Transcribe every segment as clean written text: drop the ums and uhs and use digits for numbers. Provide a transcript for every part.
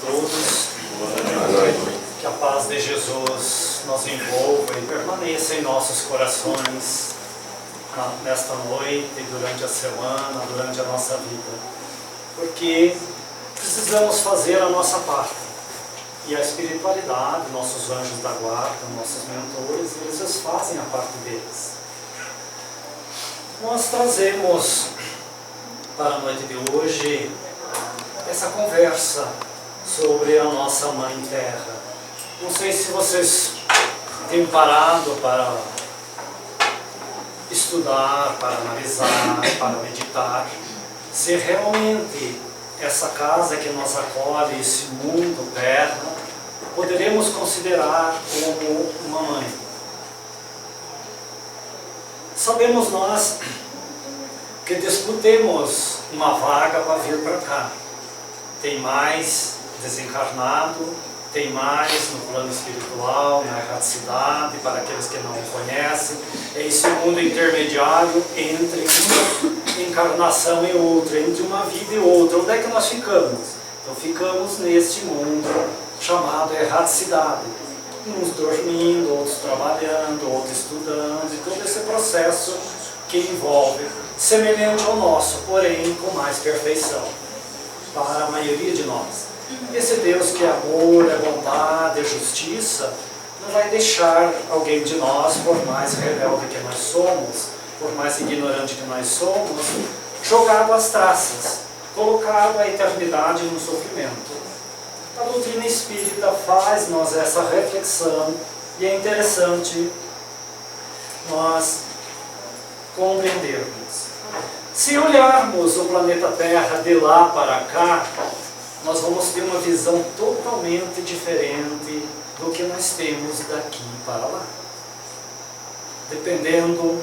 todos. Que a paz de Jesus nos envolva e permaneça em nossos corações nesta noite, durante a semana, durante a nossa vida. Porque precisamos fazer a nossa parte. E a espiritualidade, nossos anjos da guarda, nossos mentores, eles fazem a parte deles. Nós trazemos para a noite de hoje essa conversa sobre a nossa Mãe Terra. Não sei se vocês têm parado para estudar, para analisar, para meditar, se realmente essa casa que nos acolhe, esse mundo Terra, poderemos considerar como uma mãe. Sabemos nós que disputemos uma vaga para vir para cá. Tem mais desencarnado, tem mais no plano espiritual, na erraticidade, para aqueles que não conhecem. É esse mundo intermediário entre uma encarnação e outra, entre uma vida e outra. Onde é que nós ficamos? Então ficamos neste mundo chamado erraticidade. Uns dormindo, outros trabalhando, outros estudando, e todo esse processo que envolve, semelhante ao nosso, porém com mais perfeição, para a maioria de nós. Esse Deus que é amor, é bondade, é justiça, não vai deixar alguém de nós, por mais rebelde que nós somos, por mais ignorante que nós somos, jogado às traças, colocado a eternidade no sofrimento. A doutrina espírita faz-nos essa reflexão e é interessante nós compreendermos. Se olharmos o planeta Terra de lá para cá, nós vamos ter uma visão totalmente diferente do que nós temos daqui para lá. Dependendo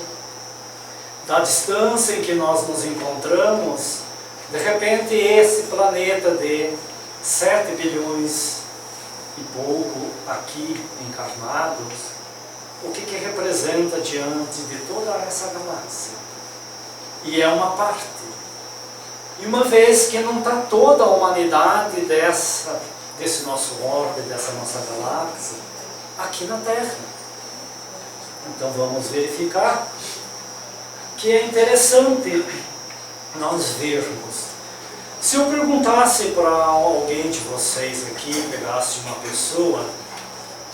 da distância em que nós nos encontramos, de repente esse planeta de 7 bilhões e pouco aqui encarnados, o que representa diante de toda essa galáxia? E é uma parte. E uma vez que não está toda a humanidade desse nosso orbe, dessa nossa galáxia, aqui na Terra. Então vamos verificar que é interessante nós vermos. Se eu perguntasse para alguém de vocês aqui, pegasse uma pessoa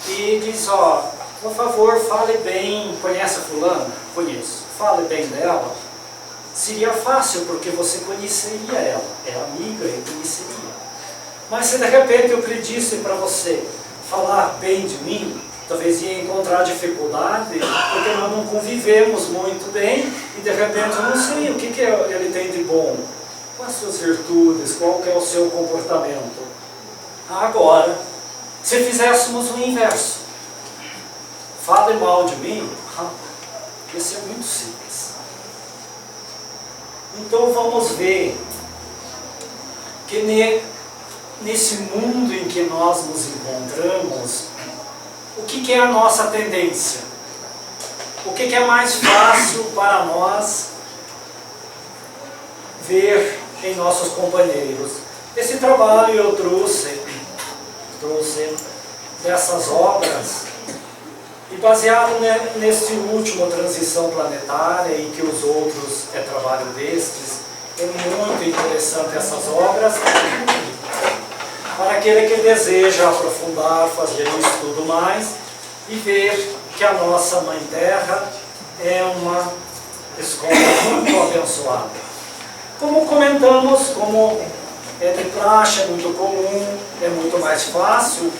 e diz, por favor, fale bem, conhece a fulana? Conheço. Fale bem dela. Seria fácil, porque você conheceria ela, é amiga e conheceria. Mas se de repente eu pedisse para você falar bem de mim, talvez ia encontrar dificuldade, porque nós não convivemos muito bem e de repente eu não sei o que ele tem de bom, quais as suas virtudes, qual que é o seu comportamento. Agora, se fizéssemos o inverso, fale mal de mim, isso é muito simples. Então vamos ver que nesse mundo em que nós nos encontramos, o que é a nossa tendência? O que é mais fácil para nós ver em nossos companheiros? Esse trabalho eu trouxe dessas obras, e baseado nesse último Transição Planetária, em que os outros é trabalho destes, é muito interessante essas obras, para aquele que deseja aprofundar, fazer um estudo mais, e ver que a nossa Mãe Terra é uma escola muito abençoada. Como comentamos, como é de praxe, é muito comum, é muito mais fácil,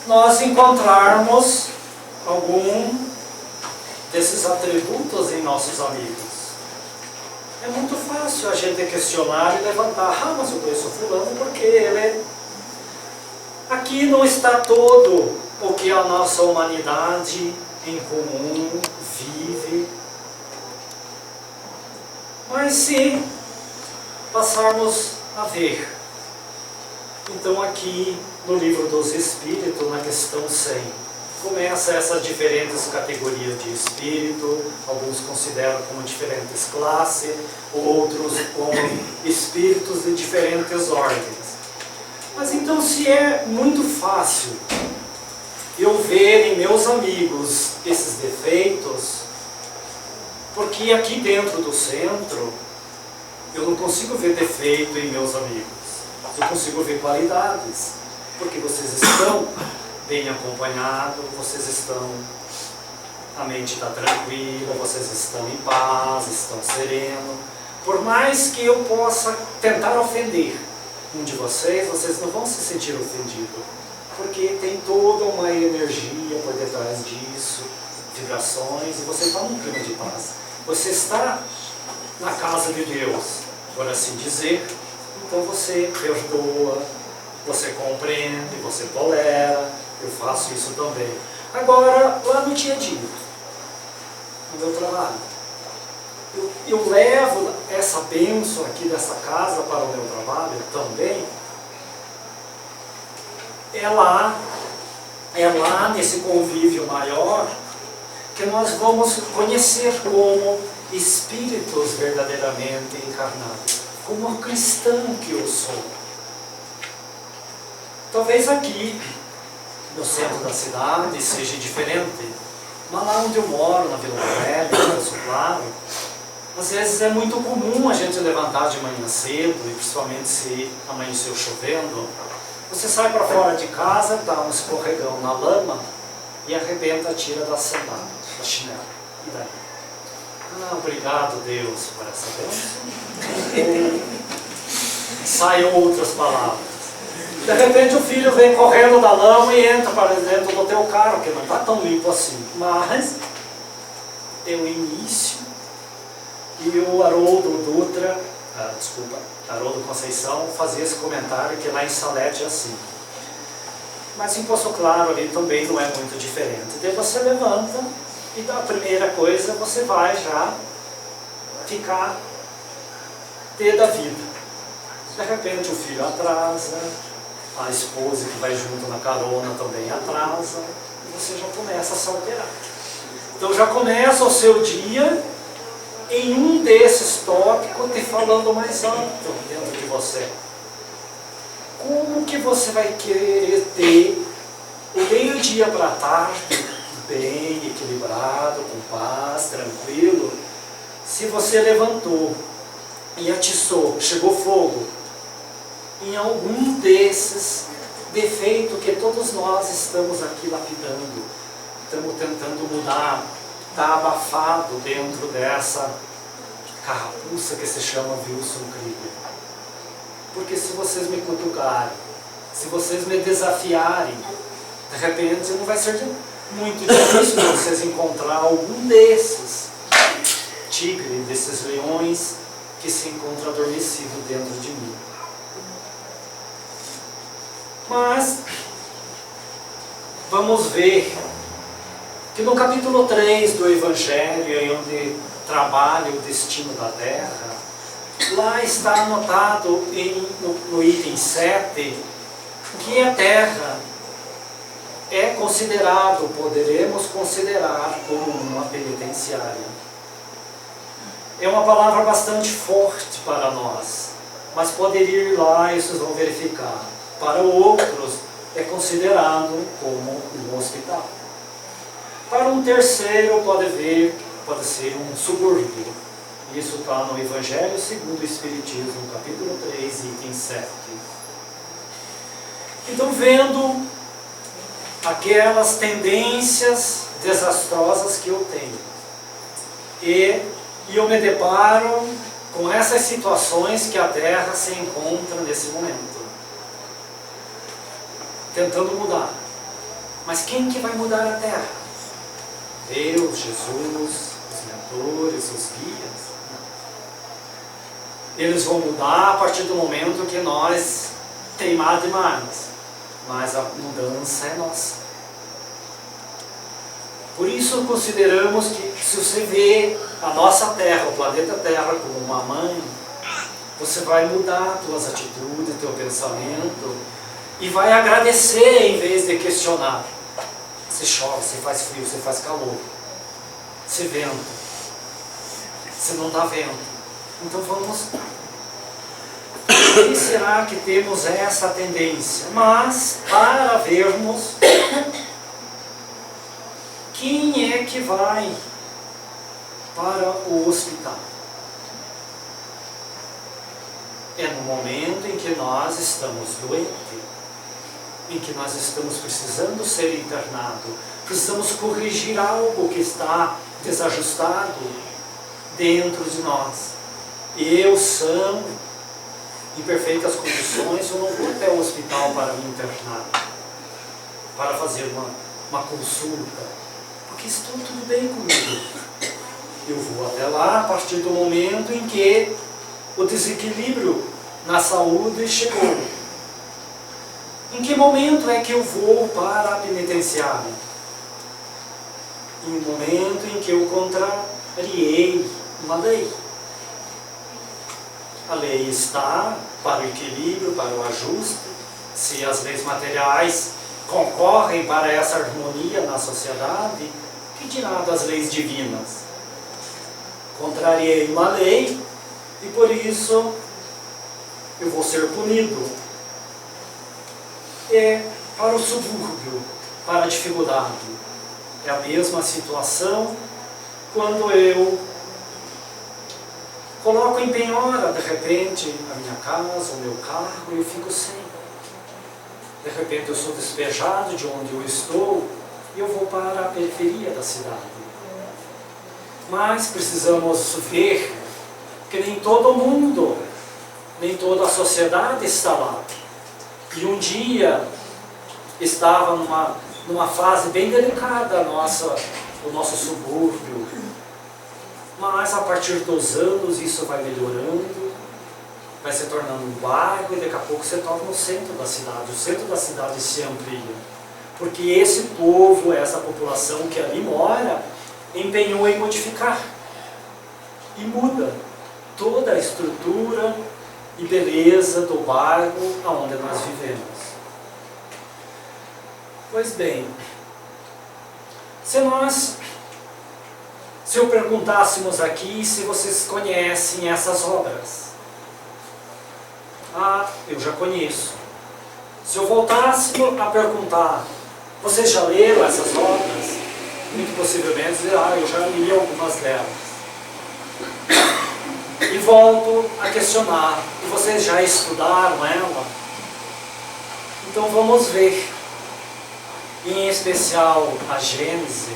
nós encontrarmos algum desses atributos em nossos amigos. É muito fácil a gente questionar e levantar, mas eu conheço fulano porque ele... Aqui não está todo o que a nossa humanidade em comum vive. Mas se passarmos a ver, então aqui no Livro dos Espíritos, na questão 100, começa essas diferentes categorias de espírito, alguns consideram como diferentes classes, outros como espíritos de diferentes ordens. Mas então, se é muito fácil eu ver em meus amigos esses defeitos, porque aqui dentro do centro eu não consigo ver defeito em meus amigos, eu consigo ver qualidades, porque vocês estão bem acompanhados, vocês estão, a mente está tranquila, vocês estão em paz, estão serenos. Por mais que eu possa tentar ofender um de vocês, vocês não vão se sentir ofendidos, porque tem toda uma energia por detrás disso, vibrações, e você está num clima de paz. Você está na casa de Deus, por assim dizer, então você perdoa, você compreende, você tolera. Eu faço isso também. Agora, lá no dia a dia, no meu trabalho, eu levo essa bênção aqui dessa casa para o meu trabalho também. É lá nesse convívio maior que nós vamos conhecer como espíritos verdadeiramente encarnados, como um cristão que eu sou. Talvez aqui no centro da cidade seja diferente, mas lá onde eu moro, na Vila Velha, no Poço Claro, às vezes é muito comum a gente levantar de manhã cedo, e principalmente se amanheceu chovendo, você sai para fora de casa, dá um escorregão na lama e arrebenta a tira da sandália, da chinela. E daí? Ah, obrigado Deus por essa bênção. Saem outras palavras. De repente o filho vem correndo da lama e entra para dentro do teu carro, que não está tão limpo assim. Mas é o início. E o Haroldo Dutra, Haroldo Conceição, fazia esse comentário que lá em Salete é assim. Mas em Poço Claro ali também não é muito diferente. Daí você levanta e da primeira coisa você vai já ficar ter da vida. De repente o filho atrasa, a esposa que vai junto na carona também atrasa, e você já começa a se alterar. Então já começa o seu dia em um desses tópicos te falando mais alto dentro de você. Como que você vai querer ter o meio-dia para a tarde, bem equilibrado, com paz, tranquilo, se você levantou e atiçou, chegou fogo em algum desses defeitos que todos nós estamos aqui lapidando, estamos tentando mudar, está abafado dentro dessa carrapuça que se chama Wilson Krieger. Porque se vocês me cutucarem, se vocês me desafiarem, de repente não vai ser muito difícil vocês encontrar algum desses tigres, desses leões que se encontra adormecido dentro de mim. Mas vamos ver que no capítulo 3 do Evangelho, onde trabalha o destino da Terra, lá está anotado no item 7 que a Terra é considerado, poderemos considerar como uma penitenciária. É uma palavra bastante forte para nós, mas poderia ir lá e vocês vão verificar. Para outros é considerado como um hospital. Para um terceiro pode ser um subúrbio. Isso está no Evangelho segundo o Espiritismo, capítulo 3, item 7. Então, vendo aquelas tendências desastrosas que eu tenho, e eu me deparo com essas situações que a Terra se encontra nesse momento, tentando mudar. Mas quem que vai mudar a Terra? Deus, Jesus, os mentores, os guias? Não. Eles vão mudar a partir do momento que nós teimar demais. Mas a mudança é nossa. Por isso consideramos que se você vê a nossa Terra, o planeta Terra como uma mãe, você vai mudar suas atitudes, teu pensamento, e vai agradecer em vez de questionar. se chove, se faz frio, se faz calor, se venta, se não dá vento. Então vamos... Por que será que temos essa tendência? Mas, para vermos quem é que vai para o hospital. É no momento em que nós estamos doentes, em que nós estamos precisando ser internados, precisamos corrigir algo que está desajustado dentro de nós. Eu, são, em perfeitas condições, eu não vou até o hospital para me internar, para fazer uma consulta, porque estou tudo bem comigo. Eu vou até lá a partir do momento em que o desequilíbrio na saúde chegou. Em que momento é que eu vou para a penitenciária? Em um momento em que eu contrariei uma lei. A lei está para o equilíbrio, para o ajuste. Se as leis materiais concorrem para essa harmonia na sociedade, que dirá das leis divinas? Contrariei uma lei e por isso eu vou ser punido. É para o subúrbio, para a dificuldade. É a mesma situação quando eu coloco em penhora, de repente, a minha casa, o meu carro, e eu fico sem. De repente eu sou despejado de onde eu estou e eu vou para a periferia da cidade. Mas precisamos ver que nem todo mundo, nem toda a sociedade está lá. E um dia estava numa fase bem delicada o nosso subúrbio. Mas a partir dos anos isso vai melhorando, vai se tornando um bairro e daqui a pouco se torna o centro da cidade. O centro da cidade se amplia. Porque esse povo, essa população que ali mora, empenhou em modificar. E muda toda a estrutura e beleza do bairro onde nós vivemos. Pois bem, se eu perguntássemos aqui se vocês conhecem essas obras. Ah, eu já conheço. Se eu voltasse a perguntar, vocês já leram essas obras? Muito possivelmente dizer, eu já li algumas delas. E volto a questionar, e vocês já estudaram ela? Então vamos ver, em especial a Gênese,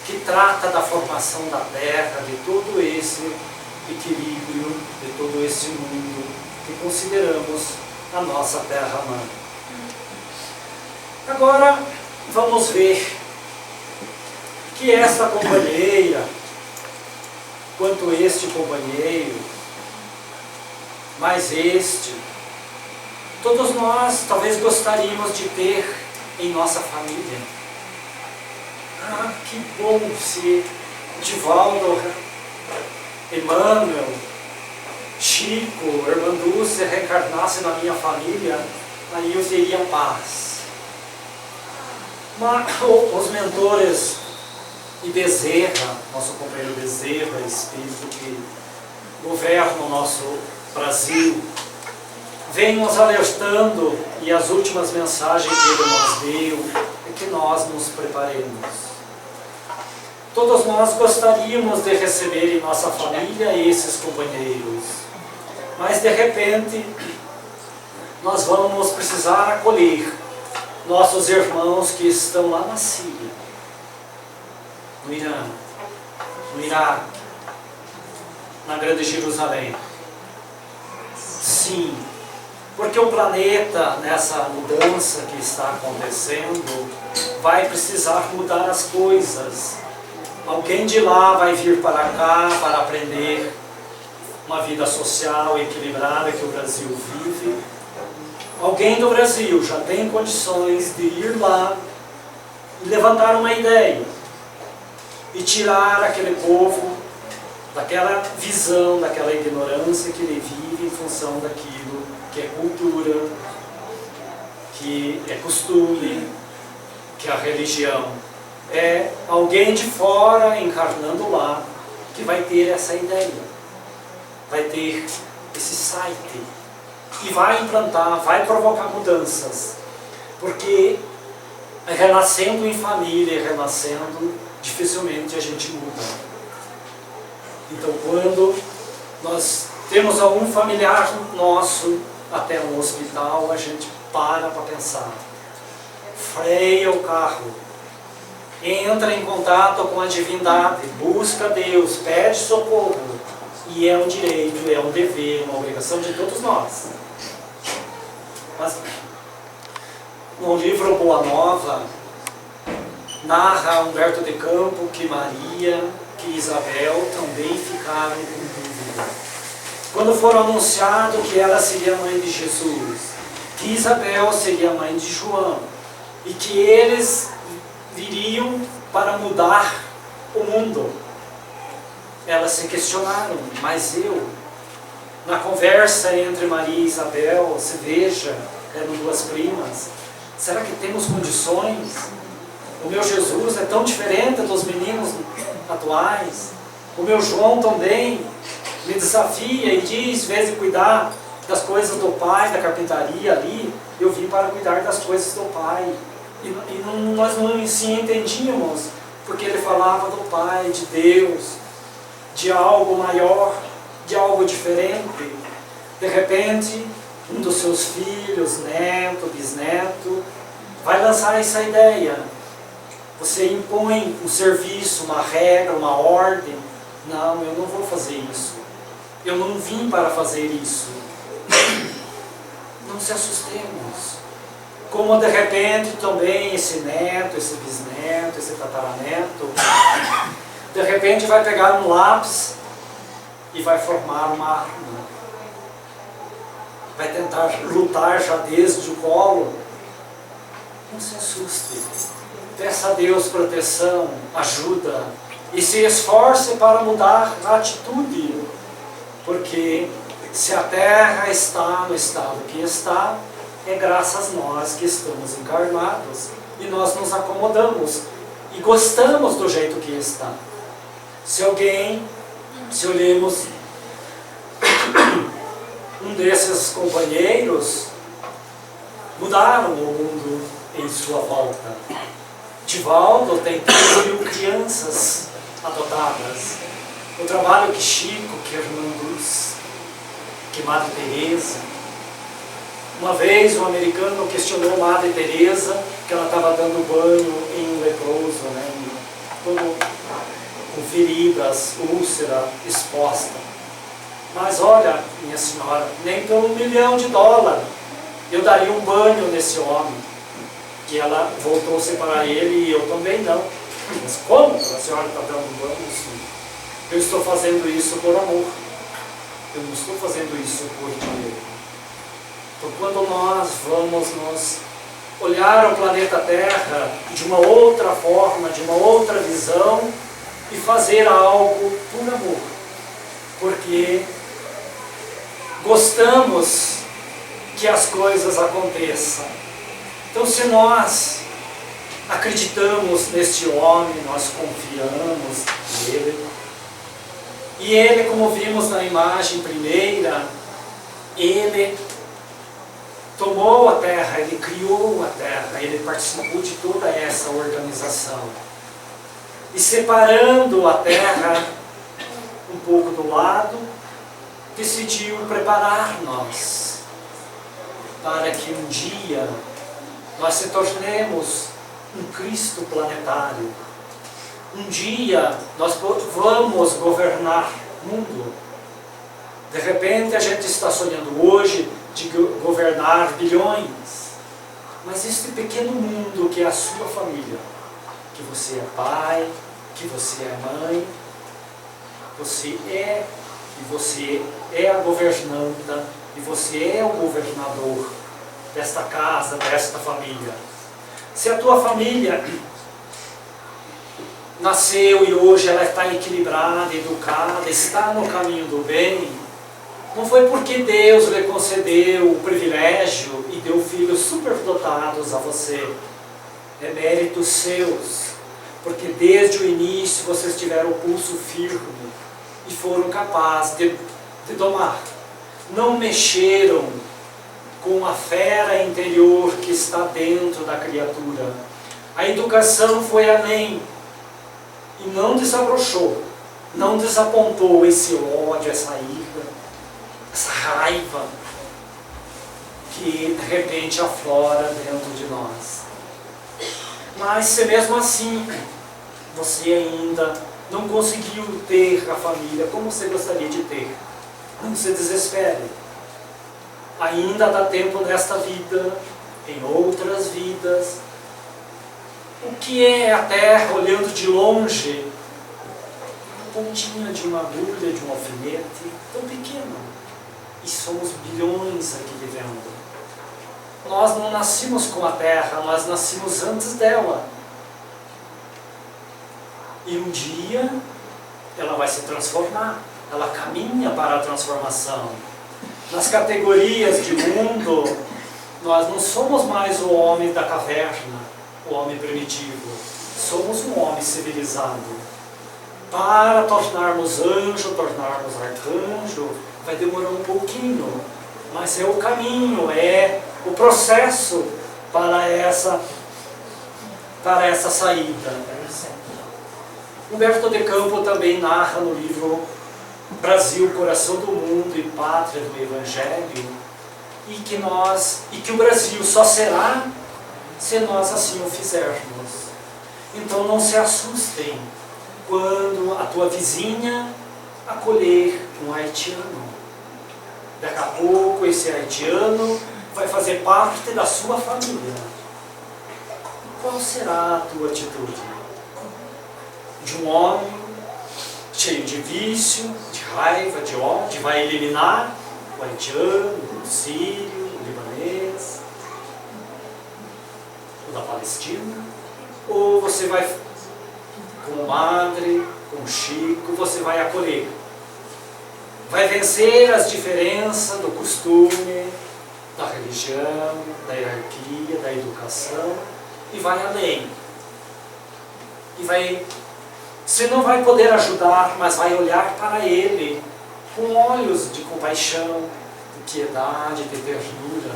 que trata da formação da Terra, de todo esse equilíbrio, de todo esse mundo que consideramos a nossa Terra-mãe. Agora vamos ver que esta companheira, quanto este companheiro, mais este, todos nós talvez gostaríamos de ter em nossa família. Ah, que bom se Divaldo, Emmanuel, Chico, Irmã Dulce reencarnasse na minha família, aí eu teria paz. Mas os mentores e Bezerra, nosso companheiro Bezerra, espírito que governa o nosso Brasil, vem nos alertando, e as últimas mensagens que ele nos deu é que nós nos preparemos. Todos nós gostaríamos de receber em nossa família esses companheiros, mas de repente nós vamos precisar acolher nossos irmãos que estão lá na Síria, no Irã, no Iraque, na Grande Jerusalém. Sim, porque o planeta, nessa mudança que está acontecendo, vai precisar mudar as coisas. Alguém de lá vai vir para cá para aprender uma vida social equilibrada que o Brasil vive. Alguém do Brasil já tem condições de ir lá e levantar uma ideia e tirar aquele povo daquela visão, daquela ignorância que ele vive em função daquilo que é cultura, que é costume, que a religião é alguém de fora encarnando lá, que vai ter essa ideia, vai ter esse site, e vai implantar, vai provocar mudanças, porque renascendo em família, renascendo, dificilmente a gente muda. Então, quando nós temos algum familiar nosso até um hospital, a gente para pensar, freia o carro, entra em contato com a divindade, busca Deus, pede socorro, e é um direito, é um dever, uma obrigação de todos nós. Mas no livro Boa Nova, narra Humberto de Campos que Maria, que Isabel também ficaram com dúvida. Quando foram anunciado que ela seria a mãe de Jesus, que Isabel seria a mãe de João, e que eles viriam para mudar o mundo, elas se questionaram, mas eu, na conversa entre Maria e Isabel, se veja, eram duas primas, será que temos condições? O meu Jesus é tão diferente dos meninos atuais, o meu João também me desafia e diz, em vez de cuidar das coisas do pai, da carpintaria ali, eu vim para cuidar das coisas do pai. Nós não se entendíamos, porque ele falava do Pai, de Deus, de algo maior, de algo diferente. De repente, um dos seus filhos, neto, bisneto, vai lançar essa ideia. Você impõe um serviço, uma regra, uma ordem. Não, eu não vou fazer isso. Eu não vim para fazer isso. Não se assustemos. Como de repente também esse neto, esse bisneto, esse tataraneto, de repente vai pegar um lápis e vai formar uma arma. Vai tentar lutar já desde o colo. Não se assuste. Peça a Deus proteção, ajuda e se esforce para mudar a atitude. Porque se a terra está no estado que está, é graças a nós que estamos encarnados e nós nos acomodamos e gostamos do jeito que está. Se olhemos um desses companheiros, mudaram o mundo em sua volta. Divaldo tem 3.000 crianças adotadas. O trabalho que Chico, que Hernandez, que Madre Teresa. Uma vez um americano questionou Madre Teresa, que ela estava dando banho em um leproso, todo com feridas, úlcera exposta. Mas olha, minha senhora, nem por $1 milhão eu daria um banho nesse homem. E ela voltou-se para ele e eu também não. Mas como a senhora está dando banho? Sim. Eu estou fazendo isso por amor. Eu não estou fazendo isso por dinheiro. Então, quando nós vamos nos olhar o planeta Terra de uma outra forma, de uma outra visão, e fazer algo por amor, porque gostamos que as coisas aconteçam. Então, se nós acreditamos neste homem, nós confiamos nele, e ele, como vimos na imagem primeira, ele tomou a terra, ele criou a terra, ele participou de toda essa organização. E separando a terra um pouco do lado, decidiu preparar-nos para que um dia nós se tornemos um Cristo planetário. Um dia nós vamos governar o mundo. De repente a gente está sonhando hoje de governar bilhões, mas este pequeno mundo que é a sua família, que você é pai, que você é mãe, você é a governanta e você é o governador desta casa, desta família. Se a tua família nasceu e hoje ela está equilibrada, educada, está no caminho do bem, não foi porque Deus lhe concedeu o privilégio e deu filhos superdotados a você. é mérito seus, porque desde o início vocês tiveram o pulso firme e foram capazes de domar. Não mexeram com a fera interior que está dentro da criatura. A educação foi além e não desabrochou, não desapontou esse ódio, essa ira, essa raiva que de repente aflora dentro de nós. Mas se mesmo assim você ainda não conseguiu ter a família como você gostaria de ter, não se desespere. Ainda dá tempo nesta vida, em outras vidas. O que é a Terra, olhando de longe, uma pontinha de uma agulha, de um alfinete, tão pequeno. E somos bilhões aqui vivendo. Nós não nascemos com a Terra, nós nascemos antes dela. E um dia ela vai se transformar, ela caminha para a transformação. Nas categorias de mundo, nós não somos mais o homem da caverna, o homem primitivo. Somos um homem civilizado. Para tornarmos anjo, tornarmos arcanjo, vai demorar um pouquinho, mas é o caminho, é o processo para essa saída. Humberto de Campos também narra no livro Brasil, Coração do Mundo e Pátria do Evangelho, e que o Brasil só será se nós assim o fizermos. Então não se assustem quando a tua vizinha acolher um haitiano. Daqui a pouco esse haitiano vai fazer parte da sua família. Qual será a tua atitude? De um homem cheio de vício, de raiva, de ódio, vai eliminar o haitiano, o sírio, o libanês, o da Palestina? Ou você vai, como madre, como Chico, você vai acolher? Vai vencer as diferenças do costume, da religião, da hierarquia, da educação, e vai além. Você não vai poder ajudar, mas vai olhar para ele com olhos de compaixão, de piedade, de ternura.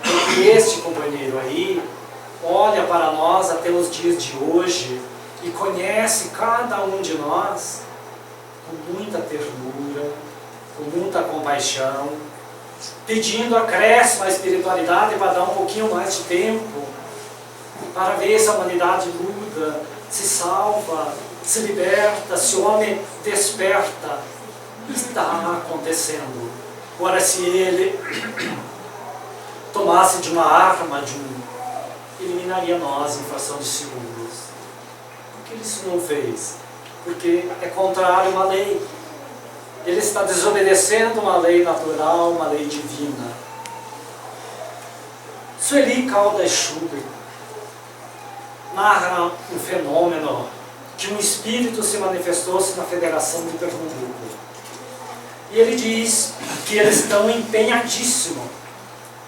Porque este companheiro aí olha para nós até os dias de hoje e conhece cada um de nós com muita ternura, com muita compaixão, pedindo acréscimo à espiritualidade para dar um pouquinho mais de tempo, para ver se a humanidade muda, se salva, se liberta, se o homem desperta. Está acontecendo. Agora, se ele tomasse de uma arma, eliminaria nós em fração de segundos. Por que ele isso não fez? Porque é contrário à lei. Ele está desobedecendo uma lei natural, uma lei divina. Sueli Caldas Schubert narra um fenômeno que um espírito se manifestou-se na Federação de Pernambuco. E ele diz que eles estão empenhadíssimos,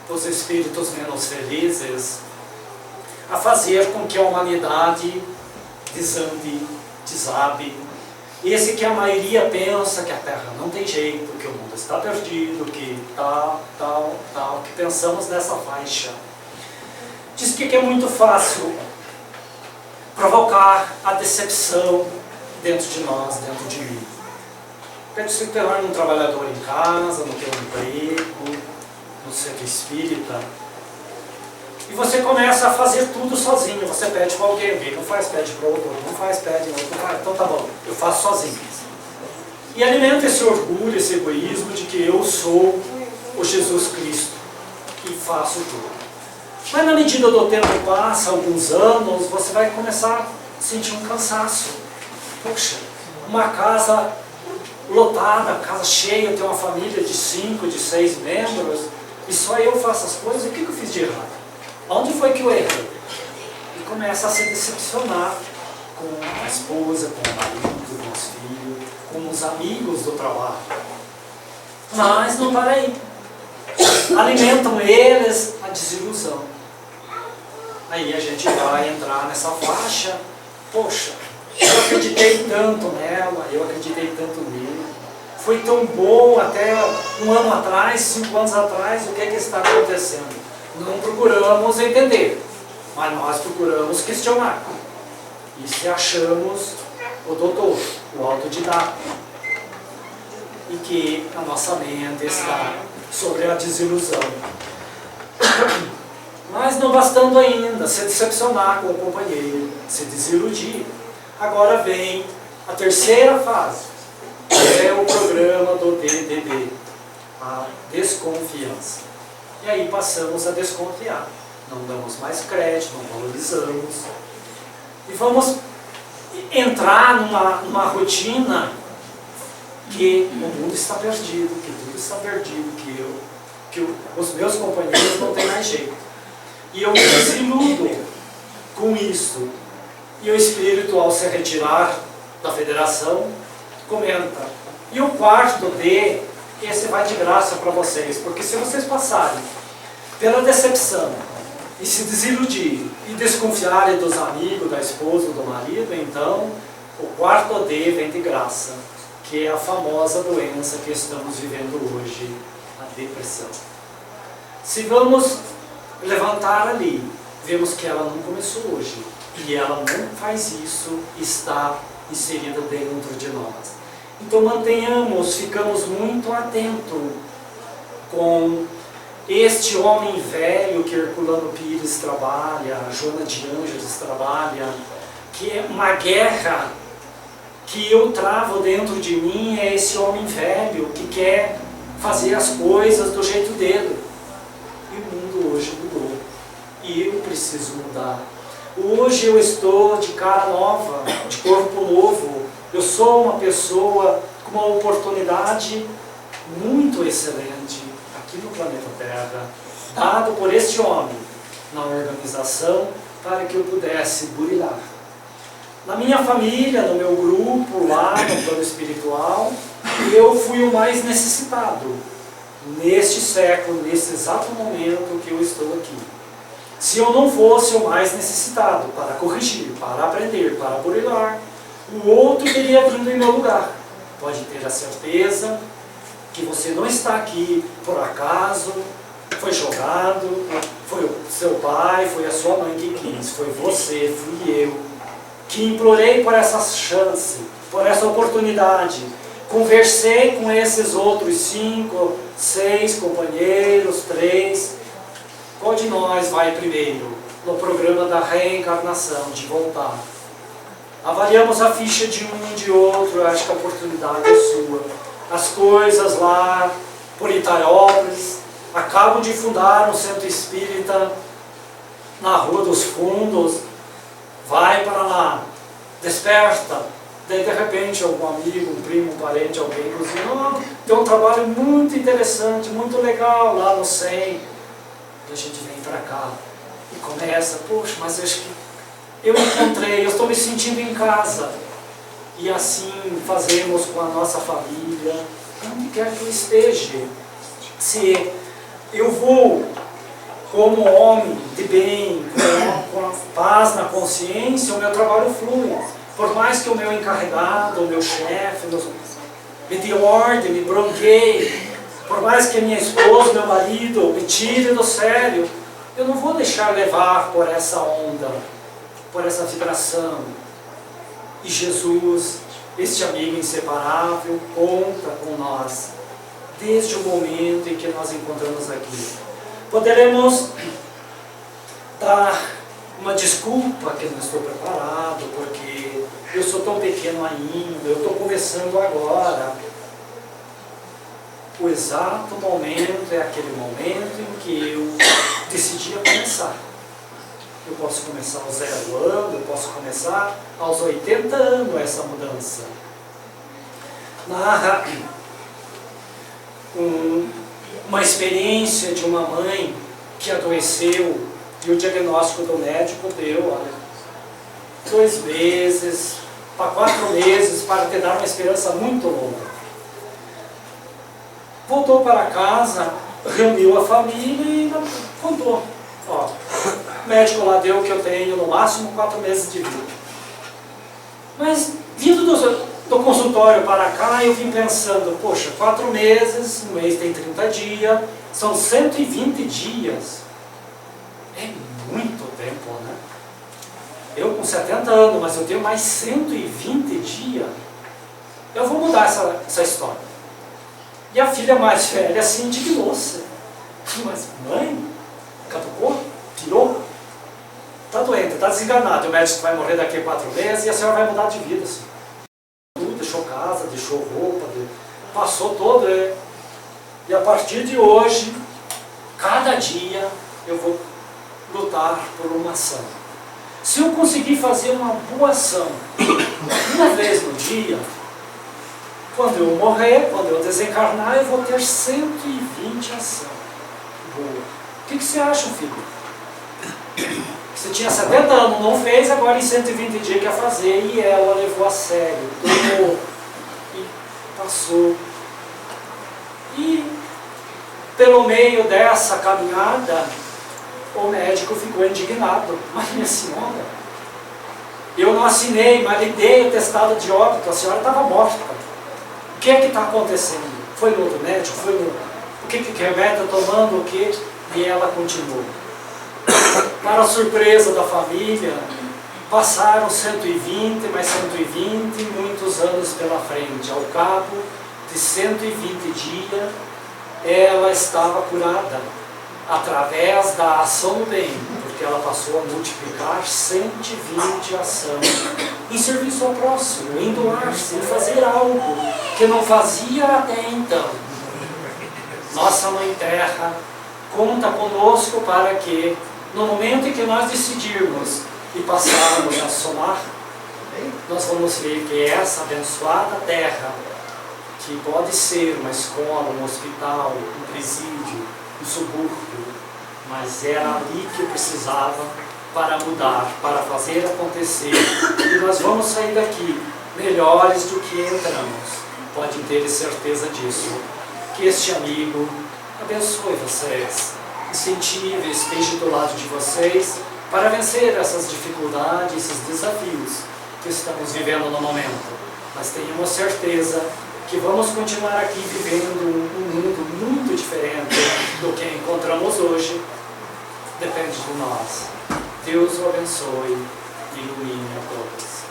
os espíritos menos felizes, a fazer com que a humanidade desabe. Esse que a maioria pensa que a Terra não tem jeito, que o mundo está perdido, que tal, que pensamos nessa faixa. Diz que é muito fácil provocar a decepção dentro de nós, dentro de mim. Pode se tornar um trabalhador em casa, no teu emprego, no centro espírita, e você começa a fazer tudo sozinho. Você pede para alguém não faz, pede para outro, não faz, pede, não faz, então tá bom, eu faço sozinho. E alimenta esse orgulho, esse egoísmo de que eu sou o Jesus Cristo e faço tudo. Mas na medida do tempo passa, alguns anos, você vai começar a sentir um cansaço. Poxa, uma casa lotada, casa cheia, eu tenho uma família de 5, de 6 membros, e só eu faço as coisas, o que eu fiz de errado? Onde foi que eu errei? E começa a se decepcionar com a esposa, com o marido, com os filhos, com os amigos do trabalho. Mas não para aí. Alimentam eles a desilusão. Aí a gente vai entrar nessa faixa. Poxa, eu acreditei tanto nela, eu acreditei tanto nele. Foi tão bom até um ano atrás, 5 anos atrás, o que é que está acontecendo? Não procuramos entender, mas nós procuramos questionar. E se achamos o doutor, o autodidata, e que a nossa mente está sobre a desilusão. Mas não bastando ainda se decepcionar com o companheiro, se desiludir, agora vem a terceira fase, que é o programa do DDD, a desconfiança. E aí passamos a desconfiar, não damos mais crédito, não valorizamos, e vamos entrar numa rotina que o mundo está perdido, que tudo está perdido, que os meus companheiros não têm mais jeito. E eu me desiludo com isso. E o espírito, ao se retirar da federação, comenta. E o quarto D, esse vai de graça para vocês, porque se vocês passarem pela decepção e se desiludirem e desconfiarem dos amigos, da esposa, do marido, então o quarto D vem de graça, que é a famosa doença que estamos vivendo hoje, a depressão. Se vamos levantar ali, vemos que ela não começou hoje, e ela não faz isso, está inserida dentro de nós. Então ficamos muito atentos com este homem velho que Herculano Pires trabalha, Joana de Ângeles trabalha, que é uma guerra que eu travo dentro de mim, é esse homem velho que quer fazer as coisas do jeito dele. E o mundo hoje mudou. E eu preciso mudar. Hoje eu estou de cara nova, de corpo novo. Eu sou uma pessoa com uma oportunidade muito excelente aqui no planeta Terra, dado por este homem na organização para que eu pudesse burilar. Na minha família, no meu grupo, lá no plano espiritual, eu fui o mais necessitado neste século, nesse exato momento que eu estou aqui. Se eu não fosse o mais necessitado para corrigir, para aprender, para burilar, o outro teria vindo em meu lugar. Pode ter a certeza que você não está aqui por acaso, foi jogado, foi o seu pai, foi a sua mãe que quis, foi você, fui eu, que implorei por essa chance, por essa oportunidade. Conversei com esses outros 5, 6 companheiros, 3. Qual de nós vai primeiro no programa da reencarnação, de voltar? Avaliamos a ficha de um e de outro, eu acho que a oportunidade é sua. As coisas lá por Itarópolis, acabam de fundar um centro espírita na Rua dos Fundos, vai para lá, desperta, daí de repente algum amigo, um primo, um parente, alguém nos diz, oh, tem um trabalho muito interessante, muito legal lá no SEM, e a gente vem para cá e começa, poxa, mas eu acho que eu encontrei, eu estou me sentindo em casa, e assim fazemos com a nossa família, onde quer que eu esteja. Se eu vou como homem de bem, com a paz na consciência, o meu trabalho flui. Por mais que o meu encarregado, o meu chefe, me dê ordem, me bronqueie, por mais que minha esposa, meu marido me tire do sério, eu não vou deixar levar por essa onda, por essa vibração. E Jesus, este amigo inseparável, conta com nós, desde o momento em que nós encontramos aqui. Poderemos dar uma desculpa que eu não estou preparado, porque eu sou tão pequeno ainda, eu estou começando agora. O exato momento é aquele momento em que eu decidi começar. Eu posso começar aos 0 anos, eu posso começar aos 80 anos essa mudança. Narra uma experiência de uma mãe que adoeceu e o diagnóstico do médico deu, olha, 2 meses, para 4 meses, para te dar uma esperança muito longa. Voltou para casa, reuniu a família e contou, ó, O médico lá deu que eu tenho no máximo 4 meses de vida. Mas vindo do consultório para cá, eu vim pensando, poxa, 4 meses, um mês tem 30 dias, são 120 dias. É muito tempo, né? Eu com 70 anos, mas eu tenho mais 120 dias. Eu vou mudar essa história. E a filha mais velha se indignou-se. Mas mãe, catucou, tirou, está doente, está desenganado. O médico vai morrer daqui a 4 meses e a senhora vai mudar de vida. Assim. Tudo, deixou casa, deixou roupa, passou todo. E a partir de hoje, cada dia eu vou lutar por uma ação. Se eu conseguir fazer uma boa ação uma vez no dia, quando eu morrer, quando eu desencarnar, eu vou ter 120 ações. Boa. O que você acha, filho? Você tinha 70 anos, não fez, agora em 120 dias quer fazer, e ela levou a sério, tomou, e passou. E pelo meio dessa caminhada, o médico ficou indignado. Mas minha senhora, eu não assinei, mas lhe dei o testado de óbito, a senhora estava morta. O que é que está acontecendo? Foi no outro médico? Foi no... O que remédio está tomando? O que? E ela continuou. Para a surpresa da família, passaram 120, mais 120, muitos anos pela frente. Ao cabo de 120 dias, ela estava curada, através da ação do bem, porque ela passou a multiplicar 120 ações em serviço ao próximo, em doar-se, em fazer algo que não fazia até então. Nossa Mãe Terra conta conosco para que, no momento em que nós decidirmos e passarmos a somar, nós vamos ver que essa abençoada terra, que pode ser uma escola, um hospital, um presídio, um subúrbio, mas era ali que eu precisava para mudar, para fazer acontecer. E nós vamos sair daqui melhores do que entramos. Pode ter certeza disso. Que este amigo abençoe vocês, incentive, esteja do lado de vocês para vencer essas dificuldades, esses desafios que estamos vivendo no momento. Mas tenhamos certeza que vamos continuar aqui vivendo um mundo muito diferente do que encontramos hoje. Depende de nós. Deus o abençoe e ilumine a todos.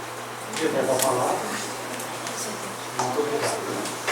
Eu levo a palavra. Muito obrigado.